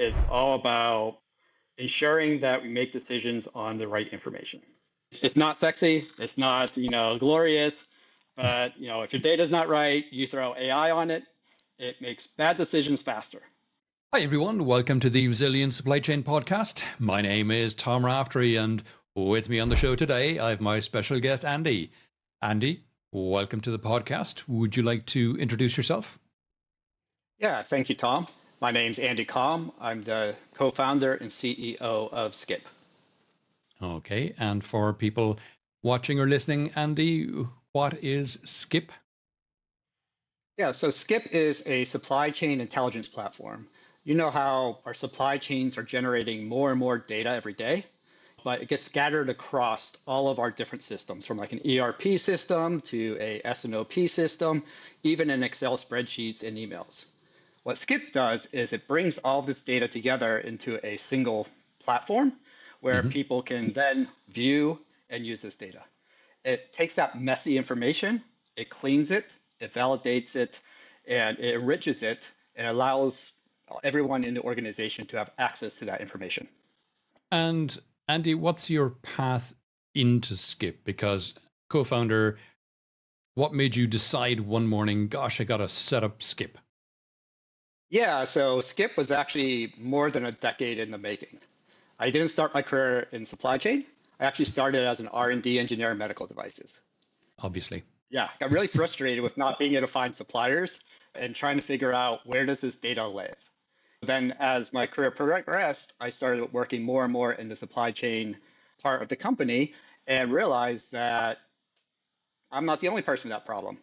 it's all about ensuring that we make decisions on the right information. It's not sexy, it's not, glorious, but if your data is not right, you throw AI on it, it makes bad decisions faster. Hi everyone, welcome to the Resilient Supply Chain Podcast. My name is Tom Raftery, and with me on the show today, I have my special guest, Andy. Andy, welcome to the podcast. Would you like to introduce yourself? Yeah, thank you, Tom. My name's Andy Kohm. I'm the co-founder and CEO of SCIP. Okay, and for people watching or listening, Andy, what is SCIP? Yeah, so SCIP is a supply chain intelligence platform. You know how our supply chains are generating more and more data every day, but it gets scattered across all of our different systems, from like an ERP system to a S&OP system, even in Excel spreadsheets and emails. What SCIP does is it brings all this data together into a single platform where people can then view and use this data. It takes that messy information, it cleans it, it validates it, and it enriches it, and allows everyone in the organization to have access to that information. And Andy, what's your path into SCIP? Because co-founder, what made you decide one morning, gosh, I got to set up SCIP? Yeah, so SCIP was actually more than a decade in the making. I didn't start my career in supply chain. I actually started as an R&D engineer in medical devices. Obviously. Yeah, got really frustrated with not being able to find suppliers and trying to figure out where does this data live. Then as my career progressed, I started working more and more in the supply chain part of the company and realized that I'm not the only person with that problem.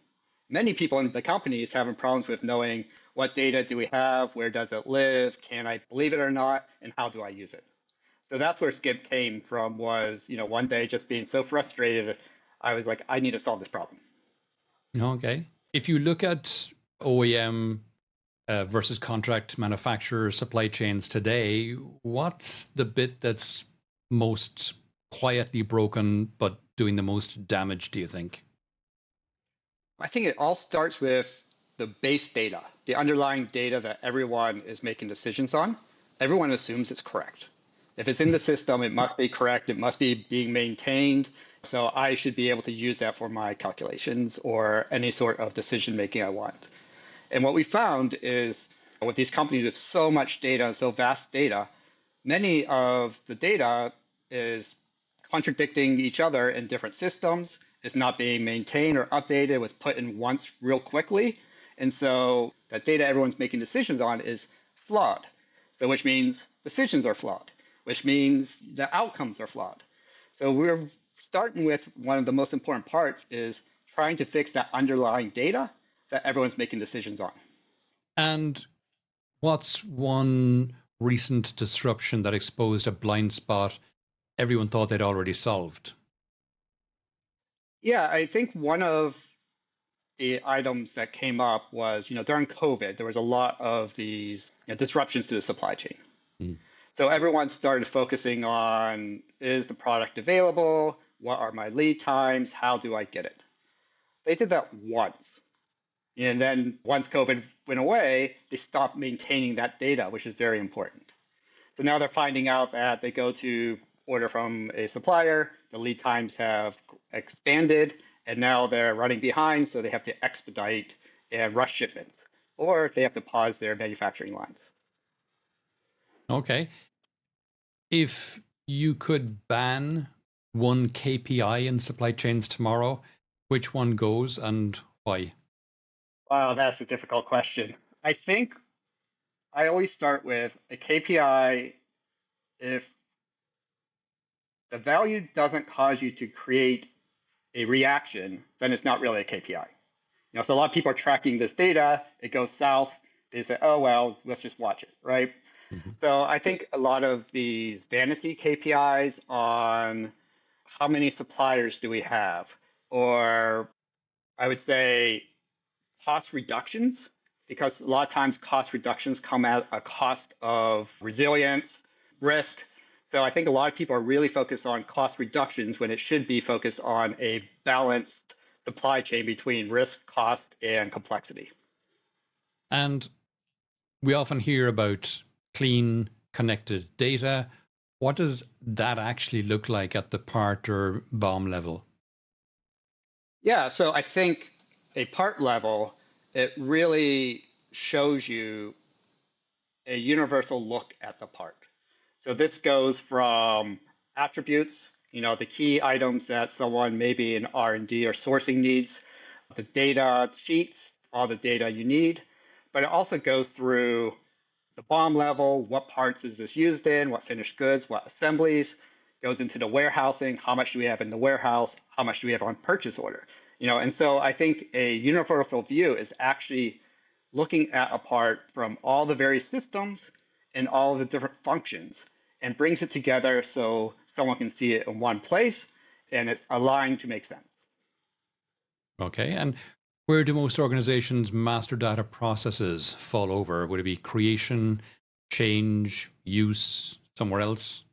Many people in the company is having problems with knowing what data do we have, where does it live, can I believe it or not, and how do I use it? So that's where SCIP came from, was, one day just being so frustrated, I was like, I need to solve this problem. Okay. If you look at OEM versus contract manufacturer supply chains today, what's the bit that's most quietly broken but doing the most damage, do you think? I think it all starts with the base data, the underlying data that everyone is making decisions on. Everyone assumes it's correct. If it's in the system, it must be correct. It must be being maintained. So I should be able to use that for my calculations or any sort of decision making I want. And what we found is with these companies with so much data, so vast data, many of the data is contradicting each other in different systems. It's not being maintained or updated. It was put in once real quickly. And so that data everyone's making decisions on is flawed. So which means decisions are flawed, which means the outcomes are flawed. So we're starting with one of the most important parts is trying to fix that underlying data that everyone's making decisions on. And what's one recent disruption that exposed a blind spot everyone thought they'd already solved? Yeah, I think one of the items that came up was, during COVID, there was a lot of these disruptions to the supply chain. So everyone started focusing on, is the product available? What are my lead times? How do I get it? They did that once. And then once COVID went away, they stopped maintaining that data, which is very important. So now they're finding out that they go to order from a supplier, the lead times have expanded, and now they're running behind, so they have to expedite and rush shipments, or they have to pause their manufacturing lines. Okay. If you could ban one KPI in supply chains tomorrow, which one goes and why? Wow, that's a difficult question. I think I always start with a KPI. If the value doesn't cause you to create a reaction, then it's not really a KPI. So a lot of people are tracking this data. It goes south. They say, oh, well, let's just watch it, right? So I think a lot of these vanity KPIs on how many suppliers do we have, or I would say cost reductions, because a lot of times cost reductions come at a cost of resilience, risk. So I think a lot of people are really focused on cost reductions when it should be focused on a balanced supply chain between risk, cost, and complexity. And we often hear about clean, connected data. What does that actually look like at the part or BOM level? Yeah, so I think a part level, it really shows you a universal look at the part. So this goes from attributes, the key items that someone maybe in R&D or sourcing needs, the data sheets, all the data you need, but it also goes through the BOM level, what parts is this used in, what finished goods, what assemblies, goes into the warehousing, how much do we have in the warehouse, how much do we have on purchase order. And so I think a universal view is actually looking at a part from all the various systems and all the different functions and brings it together so someone can see it in one place and it's aligned to make sense. Okay. And where do most organizations' master data processes fall over? Would it be creation, change, use, somewhere else?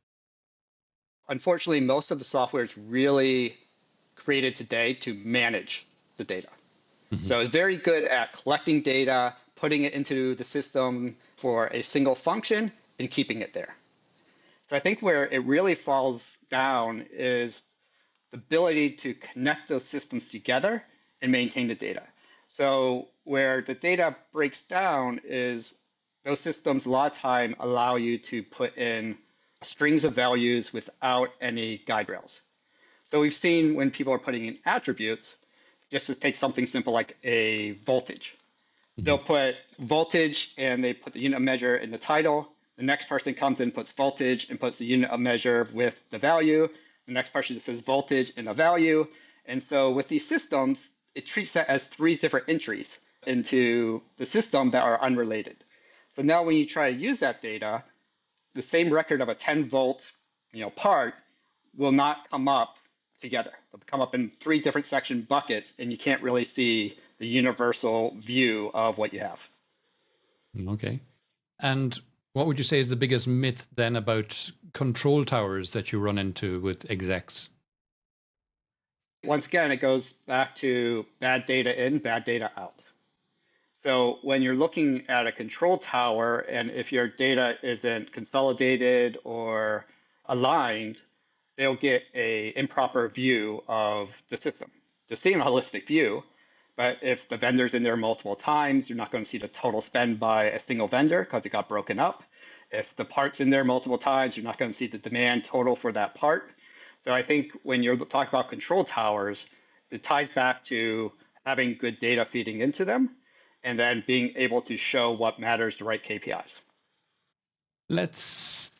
Unfortunately, most of the software is really created today to manage the data. Mm-hmm. So it's very good at collecting data, putting it into the system for a single function, and keeping it there. So I think where it really falls down is the ability to connect those systems together and maintain the data. So where the data breaks down is those systems a lot of time allow you to put in strings of values without any guide rails. So we've seen when people are putting in attributes, just to take something simple like a voltage. Mm-hmm. They'll put voltage and they put the unit of measure in the title. The next person comes in, puts voltage, and puts the unit of measure with the value. The next person says voltage and a value. And so with these systems, it treats that as 3 different entries into the system that are unrelated. So now when you try to use that data, the same record of a 10-volt part will not come up together. They'll come up in 3 different section buckets, and you can't really see the universal view of what you have. Okay. And what would you say is the biggest myth then about control towers that you run into with execs? Once again, it goes back to bad data in, bad data out. So when you're looking at a control tower, and if your data isn't consolidated or aligned, they'll get an improper view of the system. They're seeing a holistic view, but if the vendor's in there multiple times, you're not going to see the total spend by a single vendor because it got broken up. If the part's in there multiple times, you're not going to see the demand total for that part. So I think when you're talking about control towers, it ties back to having good data feeding into them and then being able to show what matters, the right KPIs. Let's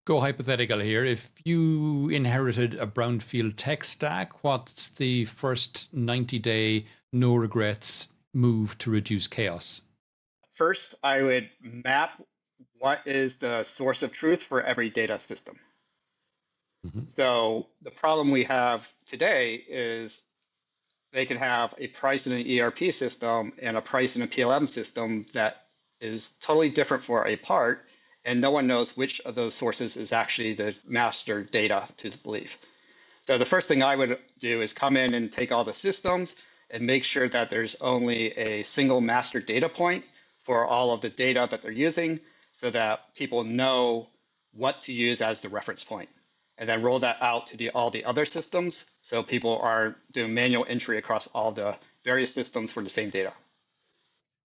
go hypothetical here. If you inherited a brownfield tech stack, what's the first 90-day no regrets move to reduce chaos? First, I would map what is the source of truth for every data system. Mm-hmm. So the problem we have today is they can have a price in an ERP system and a price in a PLM system that is totally different for a part, and no one knows which of those sources is actually the master data to believe. So the first thing I would do is come in and take all the systems and make sure that there's only a single master data point for all of the data that they're using so that people know what to use as the reference point. And then roll that out to all the other systems so people are doing manual entry across all the various systems for the same data.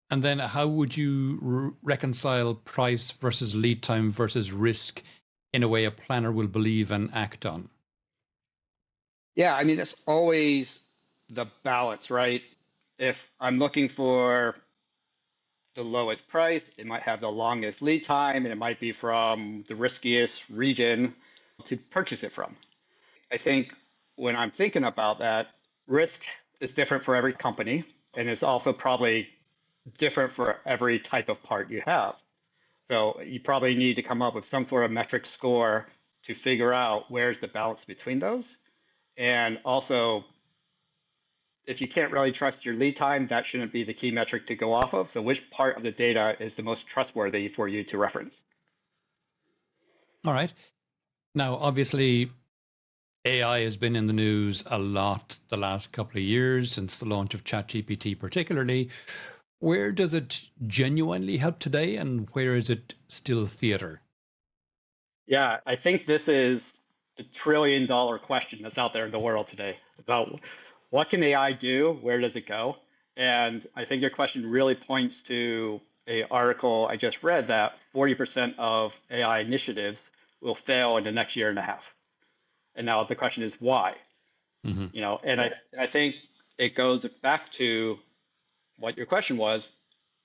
And then how would you reconcile price versus lead time versus risk in a way a planner will believe and act on? Yeah, I mean, that's always the balance, right? If I'm looking for the lowest price, it might have the longest lead time, and it might be from the riskiest region to purchase it from. I think when I'm thinking about that, risk is different for every company, and it's also probably different for every type of part you have. So you probably need to come up with some sort of metric score to figure out where's the balance between those. And also, if you can't really trust your lead time, that shouldn't be the key metric to go off of. So which part of the data is the most trustworthy for you to reference? All right. Now, obviously, AI has been in the news a lot the last couple of years since the launch of ChatGPT particularly. Where does it genuinely help today, and where is it still theater? Yeah, I think this is the trillion-dollar question that's out there in the world today about what can AI do, where does it go? And I think your question really points to a article I just read that 40% of AI initiatives will fail in the next year and a half. And now the question is why? Hmm. And I think it goes back to what your question was,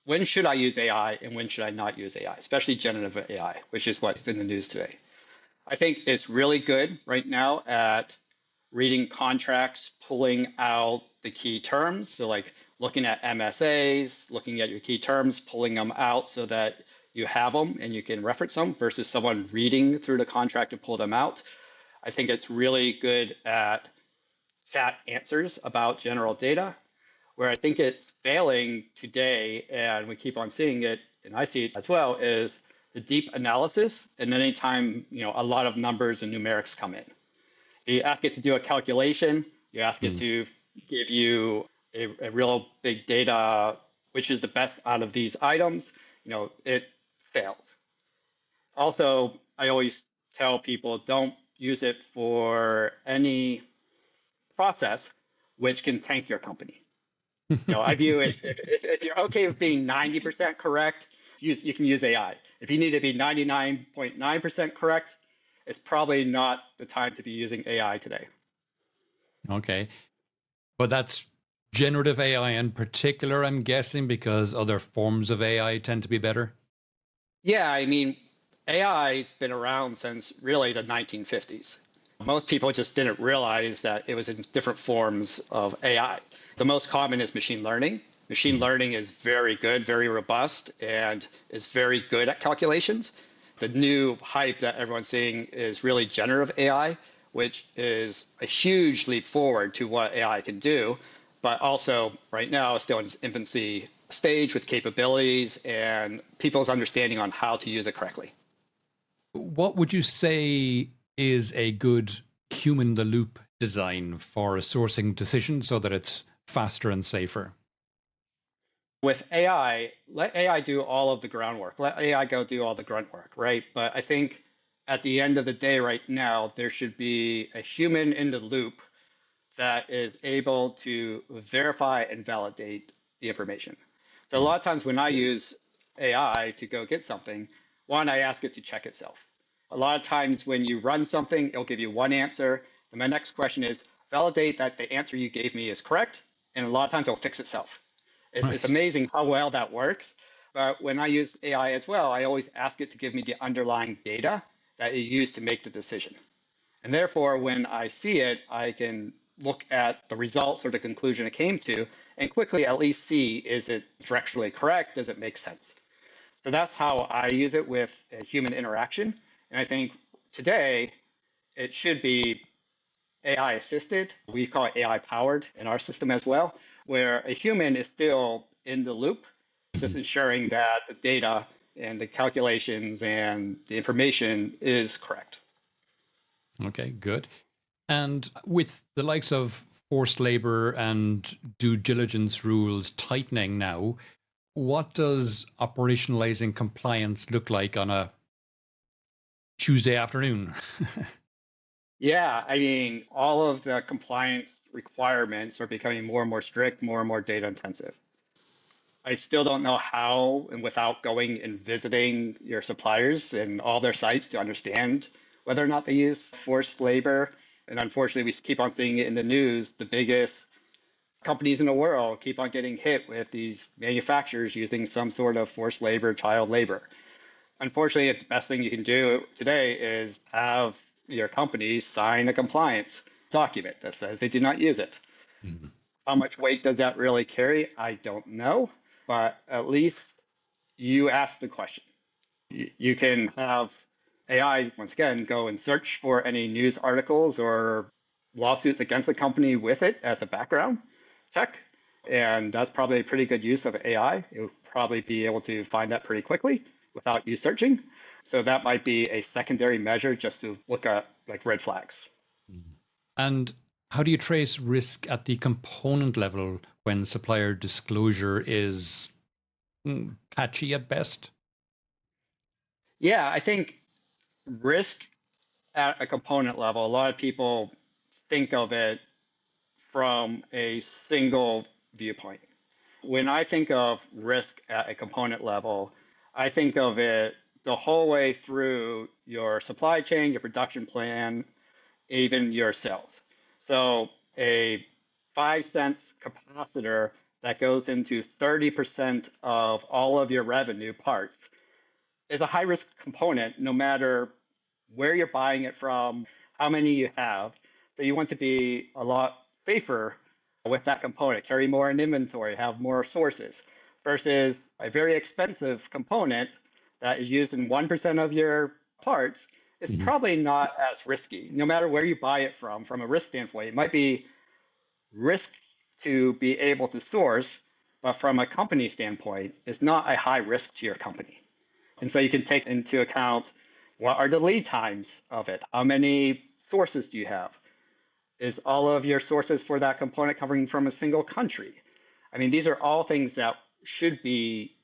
when should I use AI and when should I not use AI, especially generative AI, which is what's in the news today. I think it's really good right now at reading contracts, pulling out the key terms. So, like looking at MSAs, looking at your key terms, pulling them out so that you have them and you can reference them versus someone reading through the contract to pull them out. I think it's really good at chat answers about general data. Where I think it's failing today, and we keep on seeing it, and I see it as well, is the deep analysis. And then anytime a lot of numbers and numerics come in, you ask it to do a calculation, you ask it Mm. to give you a real big data, which is the best out of these items, it fails. Also, I always tell people don't use it for any process which can tank your company. I view it if you're okay with being 90% correct, you can use AI. If you need to be 99.9% correct, it's probably not the time to be using AI today. Okay. But that's generative AI in particular, I'm guessing, because other forms of AI tend to be better. Yeah, I mean, AI's been around since really the 1950s. Most people just didn't realize that it was in different forms of AI. The most common is machine learning. Machine Mhm. learning is very good, very robust, and is very good at calculations. The new hype that everyone's seeing is really generative AI, which is a huge leap forward to what AI can do, but also right now still in its infancy stage with capabilities and people's understanding on how to use it correctly. What would you say is a good human in the loop design for a sourcing decision so that it's faster and safer? With AI, let AI do all of the groundwork. Let AI go do all the grunt work, right? But I think at the end of the day, right now, there should be a human in the loop that is able to verify and validate the information. So a Mm. lot of times when I use AI to go get something, one, I ask it to check itself. A lot of times when you run something, it'll give you one answer. And my next question is validate that the answer you gave me is correct. And a lot of times it'll fix itself. It's Right. amazing how well that works. But when I use AI as well, I always ask it to give me the underlying data that it used to make the decision. And therefore, when I see it, I can look at the results or the conclusion it came to and quickly at least see, is it directionally correct? Does it make sense? So that's how I use it with a human interaction. And I think today it should be AI assisted. We call it AI powered in our system as well, where a human is still in the loop, just Mhm. ensuring that the data and the calculations and the information is correct. Okay, good. And with the likes of forced labor and due diligence rules tightening now, what does operationalizing compliance look like on a Tuesday afternoon? Yeah, I mean, all of the compliance requirements are becoming more and more strict, more and more data intensive. I still don't know how, and without going and visiting your suppliers and all their sites to understand whether or not they use forced labor. And unfortunately, we keep on seeing it in the news. The biggest companies in the world keep on getting hit with these manufacturers using some sort of forced labor, child labor. Unfortunately, the best thing you can do today is have your company sign a compliance document that says they do not use it. Mhm. How much weight does that really carry? I don't know, but at least you ask the question. You can have AI, once again, go and search for any news articles or lawsuits against the company with it as a background check. And that's probably a pretty good use of AI. It would probably be able to find that pretty quickly without you searching. So that might be a secondary measure just to look at like red flags. And how do you trace risk at the component level when supplier disclosure is patchy at best? Yeah, I think risk at a component level, a lot of people think of it from a single viewpoint. When I think of risk at a component level, I think of it the whole way through your supply chain, your production plan, even your sales. So a 5 cents capacitor that goes into 30% of all of your revenue parts is a high risk component no matter where you're buying it from, how many you have. So you want to be a lot safer with that component, carry more in inventory, have more sources, versus a very expensive component that is used in 1% of your parts is probably not as risky. No matter where you buy it from a risk standpoint, it might be risk to be able to source, but from a company standpoint, it's not a high risk to your company. And so you can take into account what are the lead times of it? How many sources do you have? Is all of your sources for that component coming from a single country? I mean, these are all things that should be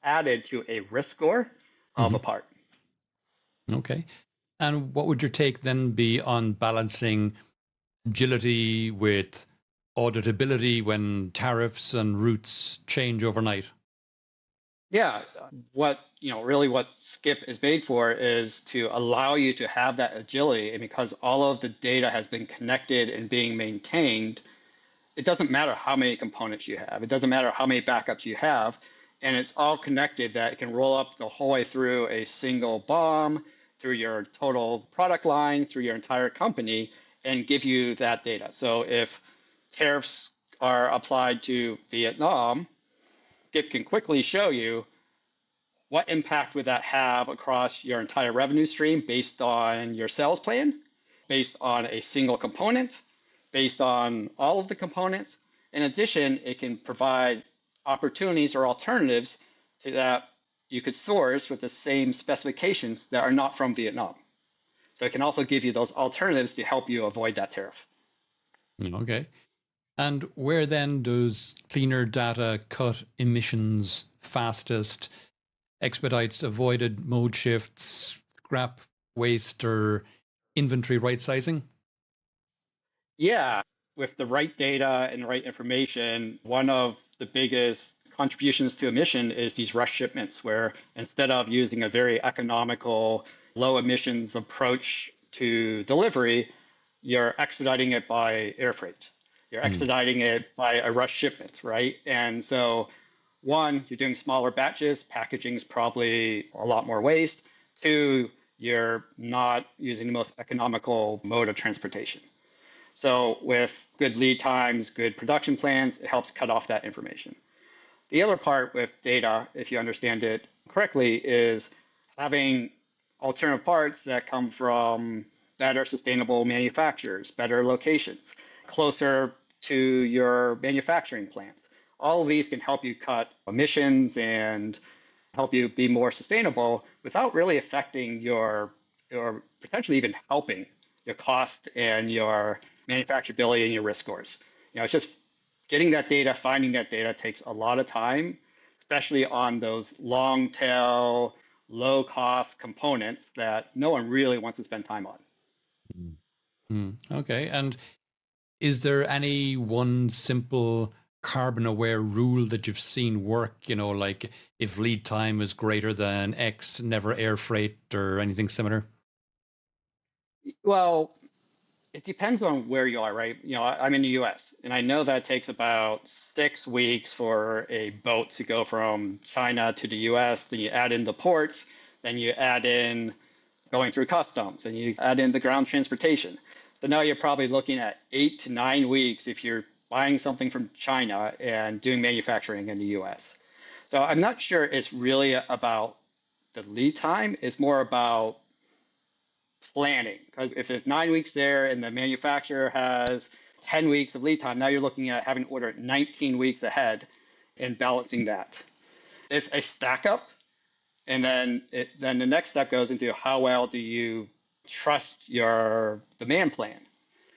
added to a risk score of a part. Okay. And what would your take then be on balancing agility with auditability when tariffs and routes change overnight? Yeah, what really what SCIP is made for is to allow you to have that agility, and because all of the data has been connected and being maintained, it doesn't matter how many components you have. It doesn't matter how many backups you have, and it's all connected that it can roll up the whole way through a single BOM, through your total product line, through your entire company, and give you that data. So if tariffs are applied to Vietnam, it can quickly show you what impact would that have across your entire revenue stream based on your sales plan, based on a single component, based on all of the components. In addition, it can provide opportunities or alternatives to that you could source with the same specifications that are not from Vietnam. So it can also give you those alternatives to help you avoid that tariff. Okay. And where then does cleaner data cut emissions fastest, expedites avoided mode shifts, scrap waste, or inventory right sizing? Yeah, with the right data and the right information, one of the biggest contributions to emission is these rush shipments, where instead of using a very economical, low emissions approach to delivery, you're expediting it by air freight. You're expediting it by a rush shipment, right? And so, one, you're doing smaller batches. Packaging is probably a lot more waste. Two, you're not using the most economical mode of transportation. So with good lead times, good production plans, it helps cut off that information. The other part with data, if you understand it correctly, is having alternative parts that come from better sustainable manufacturers, better locations, closer to your manufacturing plants. All of these can help you cut emissions and help you be more sustainable without really affecting your, or potentially even helping your cost and your manufacturability and your risk scores. It's just getting that data, finding that data takes a lot of time, especially on those long tail, low cost components that no one really wants to spend time on. Okay. And is there any one simple carbon aware rule that you've seen work? Like if lead time is greater than X, never air freight or anything similar? Well, it depends on where you are, right? I'm in the US, and I know that it takes about 6 weeks for a boat to go from China to the US. Then you add in the ports, then you add in going through customs, and you add in the ground transportation. So now you're probably looking at 8 to 9 weeks if you're buying something from China and doing manufacturing in the US. So I'm not sure it's really about the lead time. It's more about planning, because if it's 9 weeks there and the manufacturer has 10 weeks of lead time, now you're looking at having to order 19 weeks ahead and balancing that. It's a stack up, and then the next step goes into how well do you trust your demand plan.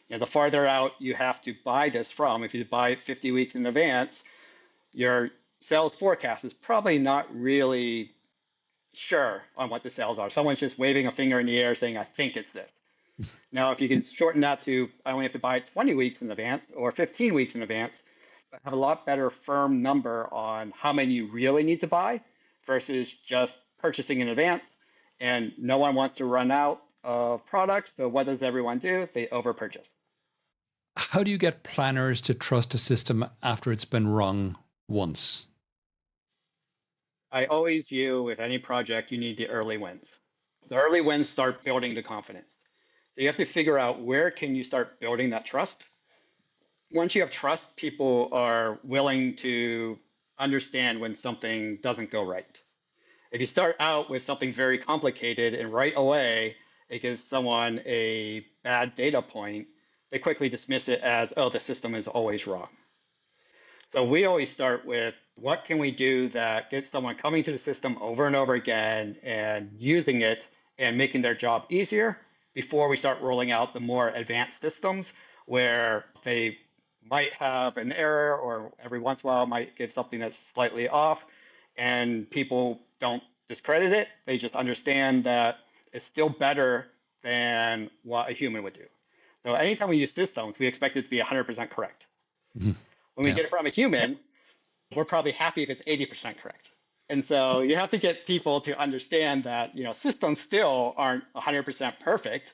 The farther out you have to buy this from, if you buy it 50 weeks in advance, you're sales forecast is probably not really sure on what the sales are. Someone's just waving a finger in the air saying, I think it's this. Now, if you can shorten that to, I only have to buy it 20 weeks in advance or 15 weeks in advance, I have a lot better firm number on how many you really need to buy versus just purchasing in advance. And no one wants to run out of products. So what does everyone do? They overpurchase. How do you get planners to trust a system after it's been wrong once? I always view with any project, you need the early wins. The early wins start building the confidence. So you have to figure out where can you start building that trust. Once you have trust, people are willing to understand when something doesn't go right. If you start out with something very complicated and right away it gives someone a bad data point, they quickly dismiss it as, oh, the system is always wrong. So we always start with what can we do that gets someone coming to the system over and over again and using it and making their job easier before we start rolling out the more advanced systems where they might have an error or every once in a while might give something that's slightly off and people don't discredit it. They just understand that it's still better than what a human would do. So anytime we use systems, we expect it to be 100% correct. Mm-hmm. When we get it from a human, we're probably happy if it's 80% correct. And so you have to get people to understand that, systems still aren't 100% perfect,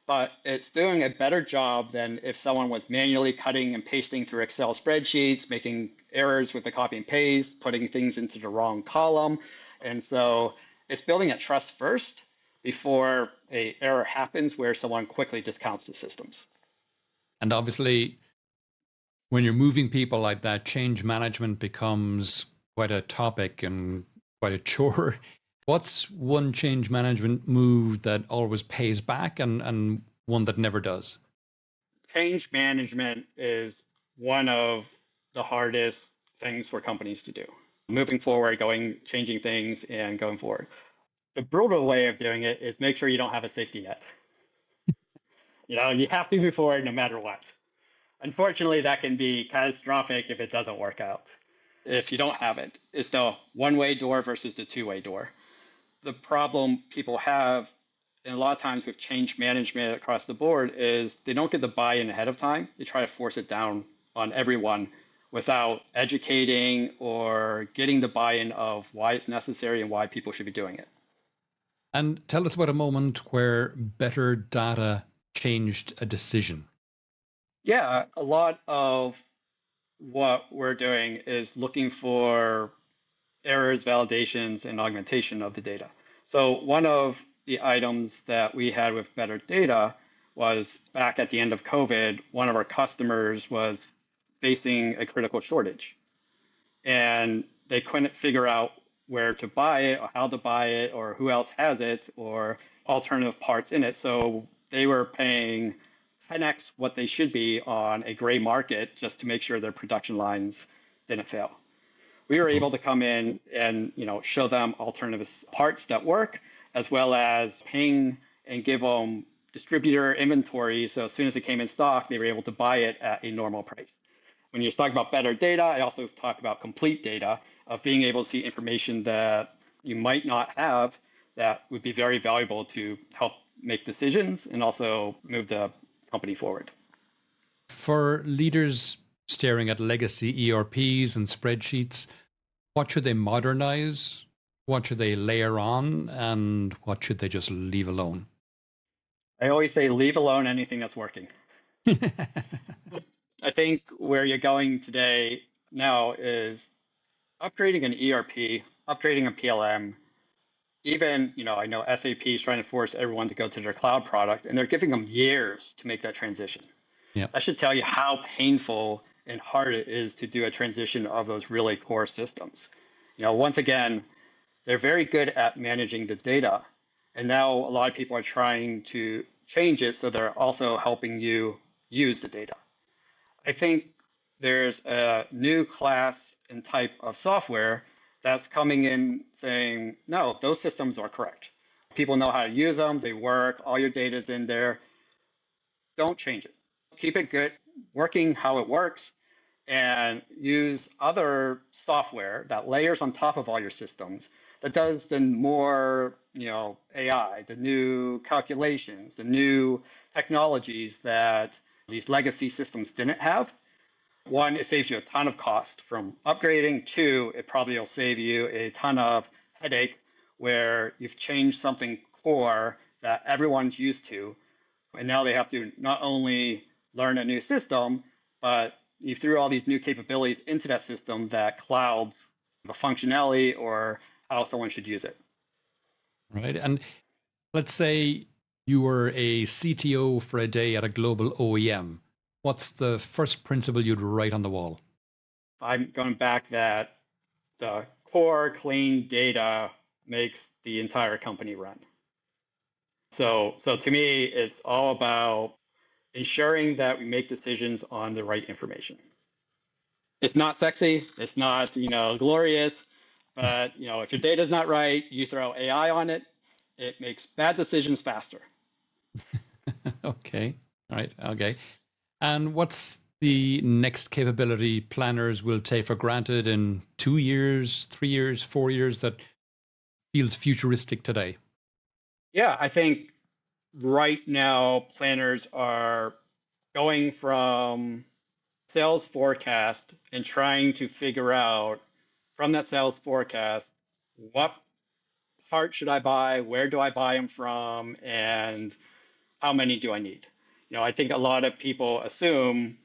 but it's doing a better job than if someone was manually cutting and pasting through Excel spreadsheets, making errors with the copy and paste, putting things into the wrong column. And so it's building a trust first before an error happens where someone quickly discounts the systems. And obviously, when you're moving people like that, change management becomes quite a topic and quite a chore. What's one change management move that always pays back and one that never does? Change management is one of the hardest things for companies to do. Moving forward, changing things and going forward. The brutal way of doing it is make sure you don't have a safety net. You have to move forward no matter what. Unfortunately, that can be catastrophic if it doesn't work out. If you don't have it, it's the one-way door versus the two-way door. The problem people have, and a lot of times with change management across the board, is they don't get the buy-in ahead of time. They try to force it down on everyone without educating or getting the buy-in of why it's necessary and why people should be doing it. And tell us about a moment where better data changed a decision. Yeah, a lot of what we're doing is looking for errors, validations, and augmentation of the data. So one of the items that we had with better data was back at the end of COVID, one of our customers was facing a critical shortage. And they couldn't figure out where to buy it or how to buy it or who else has it or alternative parts in it. So they were paying 10x what they should be on a gray market just to make sure their production lines didn't fail. We were able to come in and show them alternative parts that work, as well as ping and give them distributor inventory. So as soon as it came in stock, they were able to buy it at a normal price. When you talk about better data, I also talk about complete data of being able to see information that you might not have that would be very valuable to help make decisions and also move the company forward. For leaders staring at legacy ERPs and spreadsheets, what should they modernize? What should they layer on? And what should they just leave alone? I always say leave alone anything that's working. I think where you're going today now is upgrading an ERP, upgrading a PLM. Even, I know SAP is trying to force everyone to go to their cloud product, and they're giving them years to make that transition. Yeah. That should tell you how painful and hard it is to do a transition of those really core systems. Once again, they're very good at managing the data, and now a lot of people are trying to change it so they're also helping you use the data. I think there's a new class and type of software that's coming in saying, no, those systems are correct. People know how to use them. They work. All your data is in there. Don't change it. Keep it good, working how it works. and use other software that layers on top of all your systems that does the more, AI, the new calculations, the new technologies that these legacy systems didn't have. One, it saves you a ton of cost from upgrading. Two, it probably will save you a ton of headache where you've changed something core that everyone's used to. And now they have to not only learn a new system, but you threw all these new capabilities into that system that clouds the functionality or how someone should use it. Right. And let's say you were a CTO for a day at a global OEM. What's the first principle you'd write on the wall? I'm going back that the core clean data makes the entire company run. So to me, it's all about ensuring that we make decisions on the right information. It's not sexy, it's not, glorious, but if your data's not right, you throw AI on it, it makes bad decisions faster. Okay. All right. Okay. And what's the next capability planners will take for granted in 2 years, 3 years, 4 years that feels futuristic today? Yeah, I think right now planners are going from sales forecast and trying to figure out from that sales forecast what part should I buy, where do I buy them from, and how many do I need? I think a lot of people assume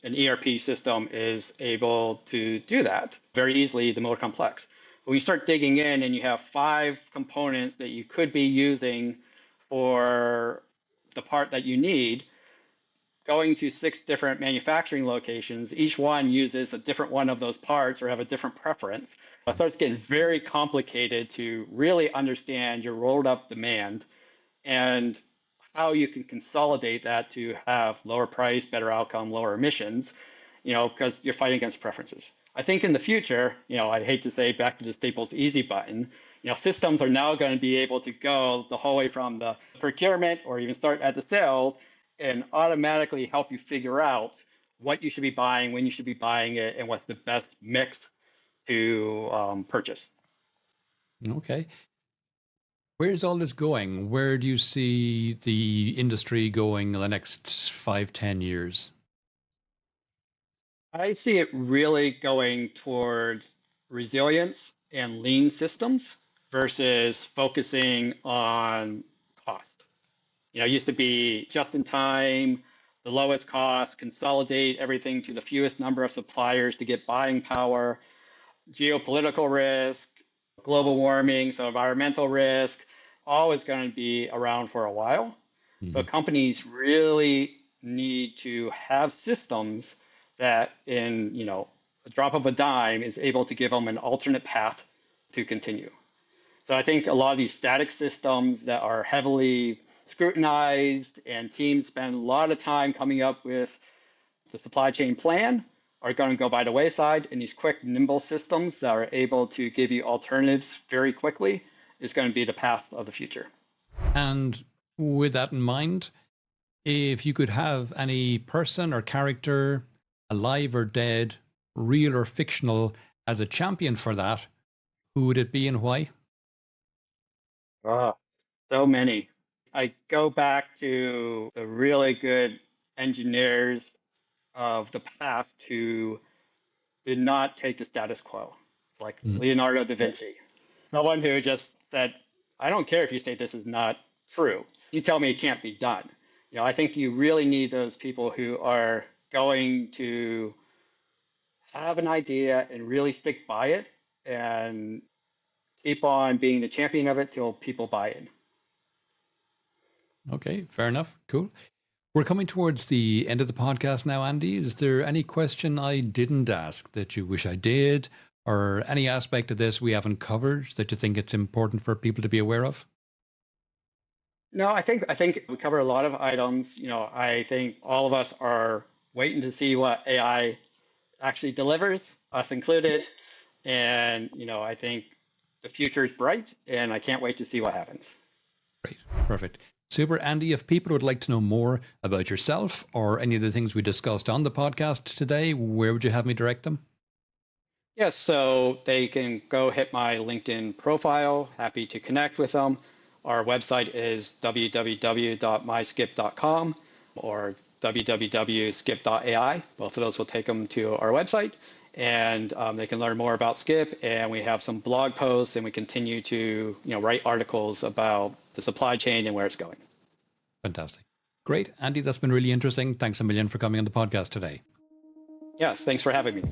an ERP system is able to do that very easily, the more complex. But when you start digging in and you have 5 components that you could be using for the part that you need, going to 6 different manufacturing locations, each one uses a different one of those parts or have a different preference. It starts getting very complicated to really understand your rolled up demand and how you can consolidate that to have lower price, better outcome, lower emissions, because you're fighting against preferences. I think in the future, I hate to say back to the Staples easy button, systems are now going to be able to go the whole way from the procurement or even start at the sales and automatically help you figure out what you should be buying, when you should be buying it, and what's the best mix to purchase. Okay. Where's all this going? Where do you see the industry going in the next 5, 10 years? I see it really going towards resilience and lean systems versus focusing on cost. It used to be just in time, the lowest cost, consolidate everything to the fewest number of suppliers to get buying power, geopolitical risk, global warming, so environmental risk, always going to be around for a while. But companies really need to have systems that in, a drop of a dime is able to give them an alternate path to continue. So I think a lot of these static systems that are heavily scrutinized and teams spend a lot of time coming up with the supply chain plan are going to go by the wayside, and these quick, nimble systems that are able to give you alternatives very quickly is going to be the path of the future. And with that in mind, if you could have any person or character, alive or dead, real or fictional, as a champion for that, who would it be and why? Oh, so many. I go back to the really good engineers of the past who did not take the status quo, like Leonardo da Vinci. Someone who just said, I don't care if you say this is not true. You tell me it can't be done. I think you really need those people who are going to have an idea and really stick by it and keep on being the champion of it till people buy it. Okay, fair enough. Cool. We're coming towards the end of the podcast now, Andy. Is there any question I didn't ask that you wish I did, or any aspect of this we haven't covered that you think it's important for people to be aware of? No, I think we cover a lot of items. I think all of us are waiting to see what AI actually delivers, us included. And I think the future is bright, and I can't wait to see what happens. Great. Perfect. Super, Andy. If people would like to know more about yourself or any of the things we discussed on the podcast today, where would you have me direct them? Yes, so they can go hit my LinkedIn profile. Happy to connect with them. Our website is www.myskip.com or www.skip.ai. Both of those will take them to our website, and they can learn more about Skip. And we have some blog posts, and we continue to write articles about the supply chain and where it's going. Fantastic. Great. Andy, that's been really interesting. Thanks a million for coming on the podcast today. Yeah, thanks for having me.